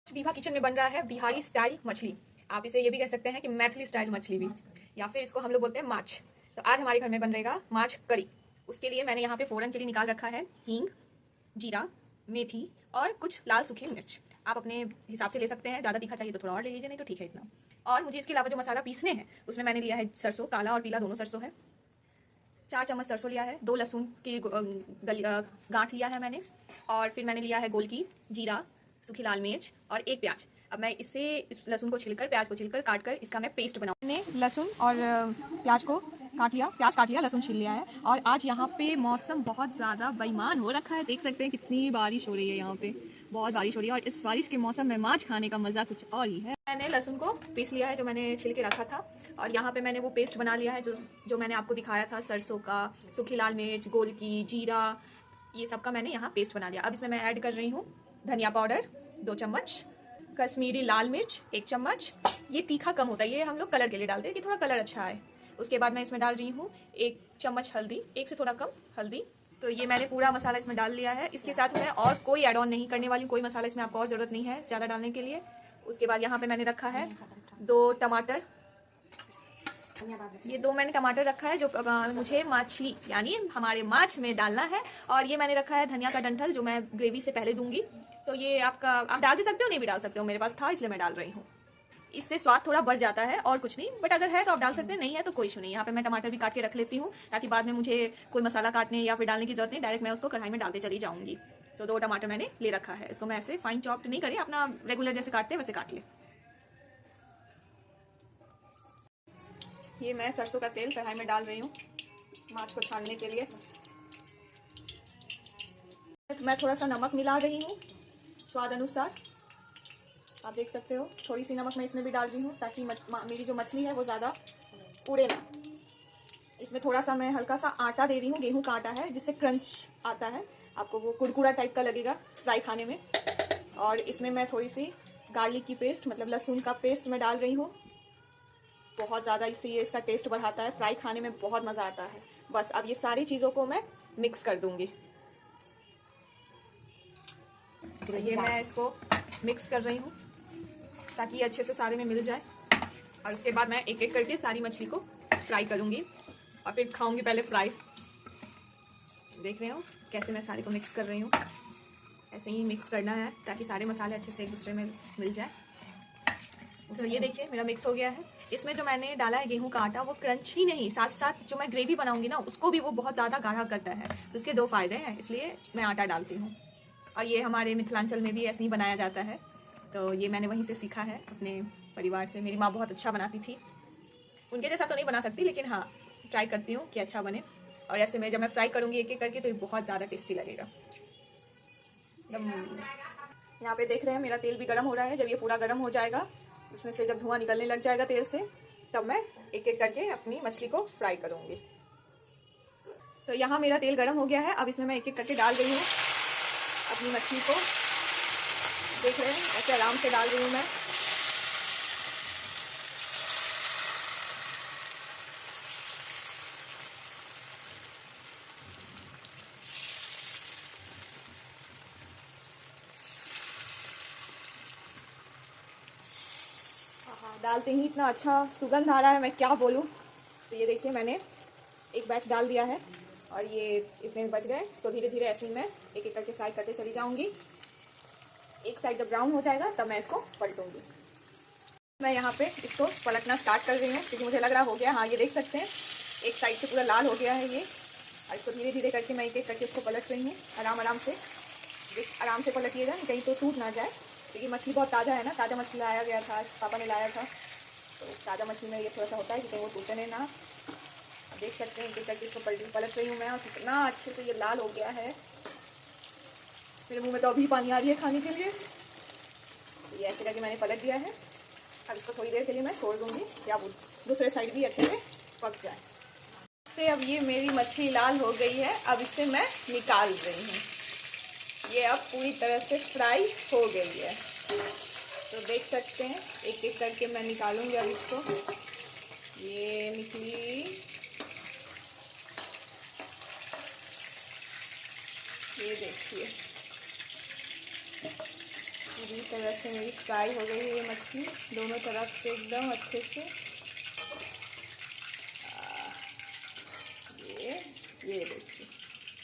Vibha kitchen में बन रहा है बिहारी स्टाइल मछली। आप इसे ये भी कह सकते हैं कि मैथिली स्टाइल मछली भी, या फिर इसको हम लोग बोलते हैं माछ। तो आज हमारे घर में बन रहेगा माछ करी। उसके लिए मैंने यहाँ पे फ़ोरन के लिए निकाल रखा है हींग, जीरा, मेथी और कुछ लाल सूखी मिर्च। आप अपने हिसाब से ले सकते हैं, ज़्यादा तीखा चाहिए तो थोड़ा और ले लीजिए, नहीं तो ठीक है इतना। और मुझे इसके अलावा जो मसाला पीसने हैं उसमें मैंने लिया है सरसों, काला और पीला दोनों सरसों है। 4 चम्मच सरसों लिया है, 2 लहसुन की गांठ लिया है मैंने, और फिर मैंने लिया है गोलकी, जीरा, सूखी लाल मिर्च और एक प्याज। अब मैं इस लहसुन को छिलकर, प्याज को छिलकर, काट कर इसका मैं पेस्ट बनाऊँ। मैंने लहसुन और प्याज को काट लिया, प्याज काट लिया, लहसुन छील लिया है। और आज यहाँ पे मौसम बहुत ज़्यादा बेईमान हो रखा है, देख सकते हैं कितनी बारिश हो रही है। यहाँ पे बहुत बारिश हो रही है और इस बारिश के मौसम में माछ खाने का मज़ा कुछ और ही है। मैंने लहसुन को पीस लिया है जो मैंने छिल के रखा था, और यहाँ पे मैंने वो पेस्ट बना लिया है जो मैंने आपको दिखाया था, सरसों का, सूखी लाल मिर्च, गोलकी, जीरा, ये सब का मैंने यहाँ पेस्ट बना लिया। अब इसमें मैं ऐड कर रही हूँ धनिया पाउडर 2 चम्मच, कश्मीरी लाल मिर्च 1 चम्मच। ये तीखा कम होता है, ये हम लोग कलर के लिए डालते हैं कि थोड़ा कलर अच्छा आए। उसके बाद मैं इसमें डाल रही हूँ 1 चम्मच हल्दी, 1 से थोड़ा कम हल्दी। तो ये मैंने पूरा मसाला इसमें डाल लिया है। इसके साथ मैं और कोई ऐड ऑन नहीं करने वाली हूँ, कोई मसाला इसमें आपको और ज़रूरत नहीं है ज़्यादा डालने के लिए। उसके बाद यहाँ पे मैंने रखा है 2 टमाटर, ये 2 मैंने टमाटर रखा है जो मुझे मछली यानी हमारे माछ में डालना है। और ये मैंने रखा है धनिया का डंठल जो मैं ग्रेवी से पहले दूंगी। तो ये आप डाल भी सकते हो, नहीं भी डाल सकते हो, मेरे पास था इसलिए मैं डाल रही हूँ। इससे स्वाद थोड़ा बढ़ जाता है और कुछ नहीं, बट अगर है तो आप डाल सकते हैं, नहीं है तो कोई इशू नहीं। यहाँ पे मैं टमाटर भी काट के रख लेती हूँ ताकि बाद में मुझे कोई मसाला काटने या फिर डालने की जरूरत नहीं, डायरेक्ट मैं उसको कढ़ाई में डालते चली जाऊंगी। तो 2 टमाटर मैंने ले रखा है, इसको मैं ऐसे फाइन चॉप्ड नहीं करें, अपना रेगुलर जैसे काटते हैं वैसे काट ले। ये मैं सरसों का तेल कढ़ाई में डाल रही हूँ माछ को छानने के लिए। मैं थोड़ा सा नमक मिला रही हूँ स्वाद अनुसार, आप देख सकते हो। थोड़ी सी नमक मैं इसमें भी डाल रही हूँ ताकि मेरी जो मछली है वो ज़्यादा उड़े ना। इसमें थोड़ा सा मैं हल्का सा आटा दे रही हूँ, गेहूं का आटा है जिससे क्रंच आता है, आपको वो कुरकुरा टाइप का लगेगा फ्राई खाने में। और इसमें मैं थोड़ी सी गार्लिक की पेस्ट, मतलब लहसुन का पेस्ट मैं डाल रही हूँ, बहुत ज़्यादा, इससे ये इसका टेस्ट बढ़ाता है, फ्राई खाने में बहुत मज़ा आता है। बस अब ये सारी चीज़ों को मैं मिक्स कर दूंगी। तो ये मैं इसको मिक्स कर रही हूँ ताकि ये अच्छे से सारे में मिल जाए। और उसके बाद मैं एक एक करके सारी मछली को फ्राई करूँगी और फिर खाऊंगी पहले फ्राई। देख रहे हो कैसे मैं सारी को मिक्स कर रही हूँ, ऐसे ही मिक्स करना है ताकि सारे मसाले अच्छे से एक दूसरे में मिल जाए। तो ये देखिए मेरा मिक्स हो गया है। इसमें जो मैंने डाला है गेहूं का आटा, वो क्रंच ही नहीं, साथ साथ जो मैं ग्रेवी बनाऊंगी ना उसको भी वो बहुत ज़्यादा गाढ़ा करता है। तो इसके 2 फायदे हैं, इसलिए मैं आटा डालती हूँ। और ये हमारे मिथिलांचल में भी ऐसे ही बनाया जाता है, तो ये मैंने वहीं से सीखा है अपने परिवार से। मेरी माँ बहुत अच्छा बनाती थी, उनके जैसा तो नहीं बना सकती लेकिन हाँ ट्राई करती हूँ कि अच्छा बने। और ऐसे में जब मैं फ्राई करूँगी एक एक करके तो ये बहुत ज़्यादा टेस्टी लगेगा एकदम। यहाँ पे देख रहे हैं मेरा तेल भी गर्म हो रहा है। जब ये पूरा गर्म हो जाएगा, इसमें से जब धुआं निकलने लग जाएगा तेल से, तब मैं एक एक करके अपनी मछली को फ्राई करूँगी। तो यहाँ मेरा तेल गर्म हो गया है, अब इसमें मैं एक एक करके डाल रही हूँ अपनी मछली को। देख रहे हैं ऐसे आराम से डाल रही हूँ मैं। डालते ही इतना अच्छा सुगंध आ रहा है, मैं क्या बोलूँ। तो ये देखिए मैंने एक बैच डाल दिया है और ये इतने बच गए। इसको धीरे धीरे ऐसे ही मैं एक एक करके फ्राई करते चली जाऊंगी। एक साइड जब ब्राउन हो जाएगा तब मैं इसको पलटूंगी। मैं यहाँ पे इसको पलटना स्टार्ट कर रही हूँ क्योंकि मुझे लग रहा हो गया, हाँ ये देख सकते हैं एक साइड से पूरा लाल हो गया है ये। और इसको धीरे धीरे करके मैं एक एक करके इसको पलट रही हूँ आराम आराम से। आराम से पलटिएगा, कहीं तो टूट ना जाए, क्योंकि मछली बहुत ताज़ा है ना, ताज़ा मछली लाया गया था, पापा ने लाया था। तो ताज़ा मछली में ये थोड़ा सा होता है कि कहीं वो टूटने ना। अब देख सकते हैं एक करके इसको पलट रही हूँ मैं, और कितना अच्छे से ये लाल हो गया है। मेरे मुंह में तो अभी पानी आ रही है खाने के लिए। तो ये ऐसे करके मैंने पलट दिया है। अब इसको थोड़ी देर के लिए मैं छोड़ दूँगी, या दूसरे साइड भी अच्छे से पक जाए। इससे अब ये मेरी मछली लाल हो गई है, अब इसे मैं निकाल रही हूँ। ये अब पूरी तरह से फ्राई हो गई है, तो देख सकते हैं एक एक करके मैं निकालूंगी अब इसको। ये निकली, ये देखिए पूरी तरह से मेरी फ्राई हो गई है ये मछली, दोनों तरफ से एकदम अच्छे से। ये देखिए,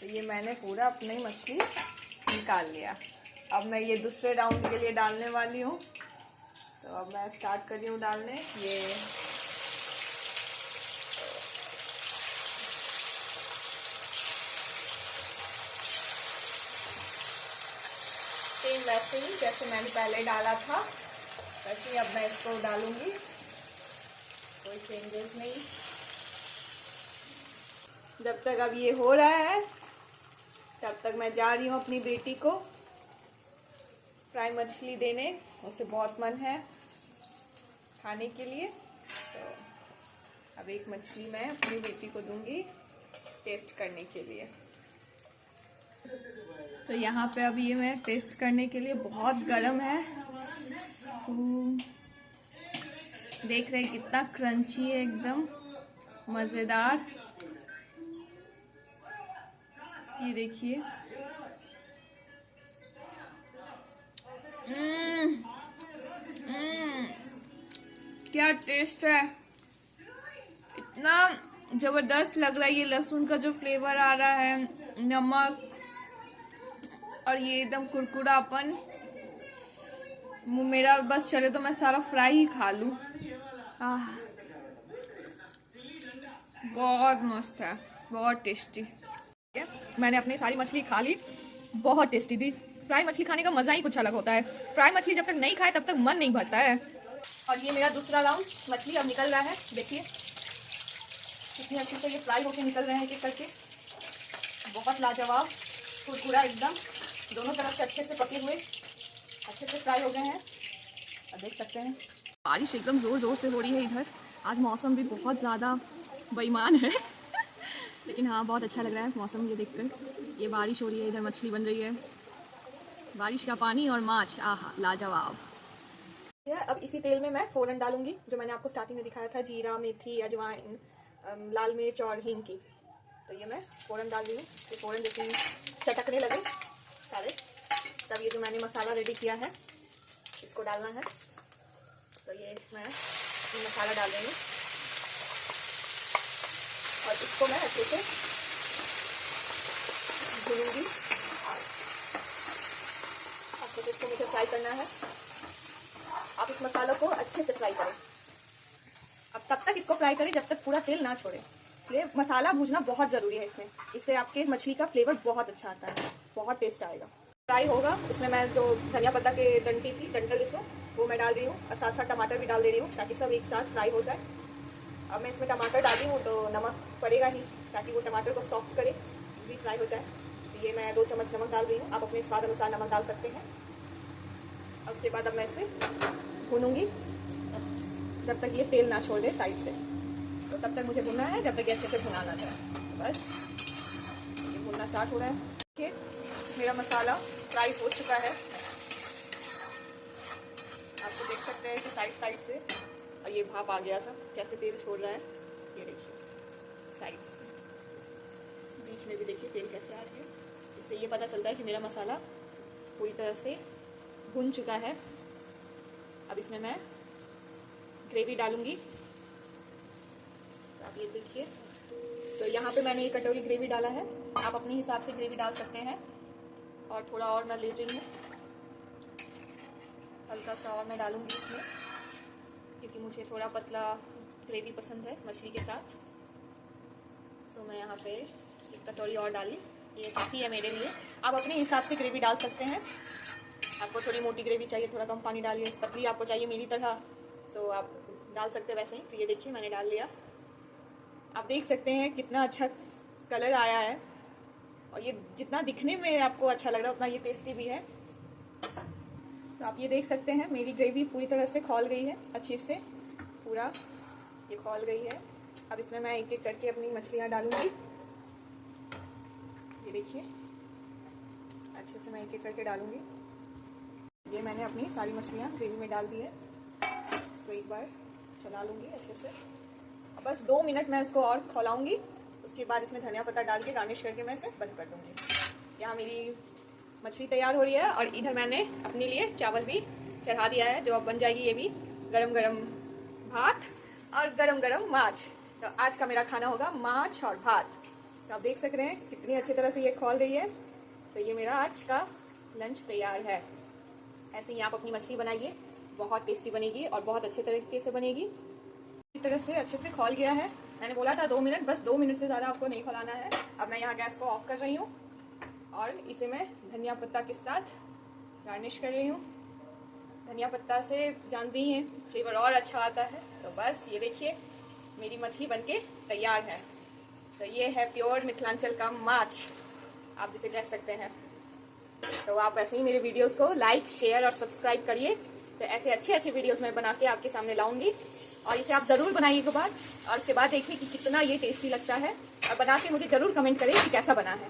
तो ये मैंने पूरा अपनी मछली निकाल लिया। अब मैं ये दूसरे राउंड के लिए डालने वाली हूँ। तो अब मैं स्टार्ट कर रही हूँ डालने। ये सेम वैसे ही जैसे मैंने पहले डाला था वैसे ही अब मैं इसको डालूंगी, कोई चेंजेस नहीं। जब तक अब ये हो रहा है तब तक मैं जा रही हूँ अपनी बेटी को फ्राई मछली देने, उसे बहुत मन है खाने के लिए। तो अब एक मछली मैं अपनी बेटी को दूंगी टेस्ट करने के लिए। तो यहाँ पे अभी ये मैं टेस्ट करने के लिए, बहुत गर्म है। देख रहे हैं कितना क्रंची है, एकदम मज़ेदार। ये देखिए, क्या टेस्ट है, इतना जबरदस्त लग रहा है। ये लहसुन का जो फ्लेवर आ रहा है, नमक और ये एकदम कुरकुरापन, मेरा बस चले तो मैं सारा फ्राई ही खा लूं। बहुत मस्त है, बहुत टेस्टी। मैंने अपनी सारी मछली खा ली, बहुत टेस्टी थी। फ्राई मछली खाने का मज़ा ही कुछ अलग होता है। फ्राई मछली जब तक नहीं खाए तब तक मन नहीं भरता है। और ये मेरा दूसरा राउंड मछली अब निकल रहा है। देखिए कितनी अच्छे से ये फ्राई होके निकल रहे हैं एक एक करके, बहुत लाजवाब, कुरकुरा एकदम, दोनों तरफ से अच्छे से पके हुए, अच्छे से फ्राई हो गए हैं। अब देख सकते हैं बारिश एकदम ज़ोर ज़ोर से हो रही है इधर। आज मौसम भी बहुत ज़्यादा बेईमान है लेकिन हाँ, बहुत अच्छा लग रहा है मौसम ये देखकर। ये बारिश हो रही है, इधर मछली बन रही है, बारिश का पानी और माछ, आहा लाजवाब। अब इसी तेल में मैं फ़ौरन डालूंगी जो मैंने आपको स्टार्टिंग में दिखाया था, जीरा, मेथी, अजवाइन, लाल मिर्च और हींग की। तो ये मैं फ़ौरन डाल रही हूँ। ये फ़ौरन जैसे चटकने लगे सारे, तब ये जो मैंने मसाला रेडी किया है इसको डालना है। तो ये मैं मसाला डाल रही हूँ और इसको मैं अच्छे से भूनूंगी। अच्छे से इसको मुझे फ्राई करना है। आप इस मसालों को अच्छे से फ्राई करें। अब तब तक इसको फ्राई करें जब तक पूरा तेल ना छोड़े, इसलिए मसाला भूनना बहुत ज़रूरी है इसमें। इससे आपके मछली का फ्लेवर बहुत अच्छा आता है, बहुत टेस्ट आएगा। फ्राई होगा उसमें मैं जो धनिया पत्ता के डंठल इसको वो मैं डाल रही हूँ और साथ साथ टमाटर भी डाल दे रही हूँ ताकि सब एक साथ फ्राई हो जाए। अब मैं इसमें टमाटर डाली हूँ तो नमक पड़ेगा ही ताकि वो टमाटर को सॉफ्ट करे, इसलिए फ्राई हो जाए। तो ये मैं 2 चम्मच नमक डाल रही हूँ, आप अपने स्वाद अनुसार नमक डाल सकते हैं। और उसके बाद अब मैं इसे भूनूंगी जब तक ये तेल ना छोड़ दे साइड से। तो तब तक मुझे भुनना है जब तक ये अच्छे से भुना ना जाए। बस ये भुनना स्टार्ट हो रहा है। देखिए मेरा मसाला फ्राई हो चुका है, आपको देख सकते हैं कि साइड से, और ये भाप आ गया था, कैसे तेल छोड़ रहा है। ये देखिए साइड से, बीच में भी देखिए तेल कैसे आ रही है। इससे ये पता चलता है कि मेरा मसाला पूरी तरह से भुन चुका है। अब इसमें मैं ग्रेवी डालूंगी। तो आप ये देखिए, तो यहाँ पे मैंने 1 कटोरी ग्रेवी डाला है। आप अपने हिसाब से ग्रेवी डाल सकते हैं। और थोड़ा और मैं ले रही हूँ, हल्का सा और मैं डालूंगी इसमें, क्योंकि मुझे थोड़ा पतला ग्रेवी पसंद है मछली के साथ। सो मैं यहाँ पे 1 कटोरी और डाली, ये काफ़ी है मेरे लिए। आप अपने हिसाब से ग्रेवी डाल सकते हैं। आपको थोड़ी मोटी ग्रेवी चाहिए, थोड़ा कम पानी डालिए। पतली आपको चाहिए मेरी तरह तो आप डाल सकते हैं वैसे ही। तो ये देखिए मैंने डाल लिया। आप देख सकते हैं कितना अच्छा कलर आया है, और ये जितना दिखने में आपको अच्छा लग रहा है उतना ये टेस्टी भी है। तो आप ये देख सकते हैं मेरी ग्रेवी पूरी तरह से खौल गई है, अच्छे से पूरा ये खौल गई है। अब इसमें मैं एक एक करके अपनी मछलियाँ डालूँगी। ये देखिए अच्छे से मैं एक एक करके डालूँगी। ये मैंने अपनी सारी मछलियाँ ग्रेवी में डाल दी है। इसको एक बार चला लूँगी अच्छे से, और बस 2 मिनट मैं इसको और खौलाऊँगी। उसके बाद इसमें धनिया पत्ता डाल के गार्निश करके मैं इसे बंद कर दूँगी। यहाँ मेरी मछली तैयार हो रही है और इधर मैंने अपने लिए चावल भी चढ़ा दिया है, जो अब बन जाएगी ये भी गरम गरम भात और गरम गरम माछ। तो आज का मेरा खाना होगा माछ और भात। तो आप देख सक रहे हैं कितनी अच्छी तरह से ये खोल रही है। तो ये मेरा आज का लंच तैयार है। ऐसे ही आप अपनी मछली बनाइए, बहुत टेस्टी बनेगी और बहुत अच्छे तरीके से बनेगी। इस तरह से अच्छे से खोल गया है। मैंने बोला था 2 मिनट, बस 2 मिनट से ज़्यादा आपको नहीं खोलाना है। अब मैं यहाँ गैस को ऑफ कर रही हूँ और इसे मैं धनिया पत्ता के साथ गार्निश कर रही हूँ। धनिया पत्ता से जानती हैं फ्लेवर और अच्छा आता है। तो बस ये देखिए मेरी मछली बनके तैयार है। तो ये है प्योर मिथिलांचल का माछ, आप जिसे कह सकते हैं। तो आप ऐसे ही मेरे वीडियोस को लाइक, शेयर और सब्सक्राइब करिए। तो ऐसे अच्छे अच्छे वीडियोस मैं बना के आपके सामने लाऊंगी और इसे आप ज़रूर बनाइए एक बार, और उसके बाद देखिए कि कितना ये टेस्टी लगता है। और बना के मुझे ज़रूर कमेंट करें कि कैसा बना है।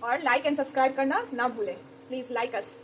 और लाइक एंड सब्सक्राइब करना ना भूलें, प्लीज़ लाइक अस।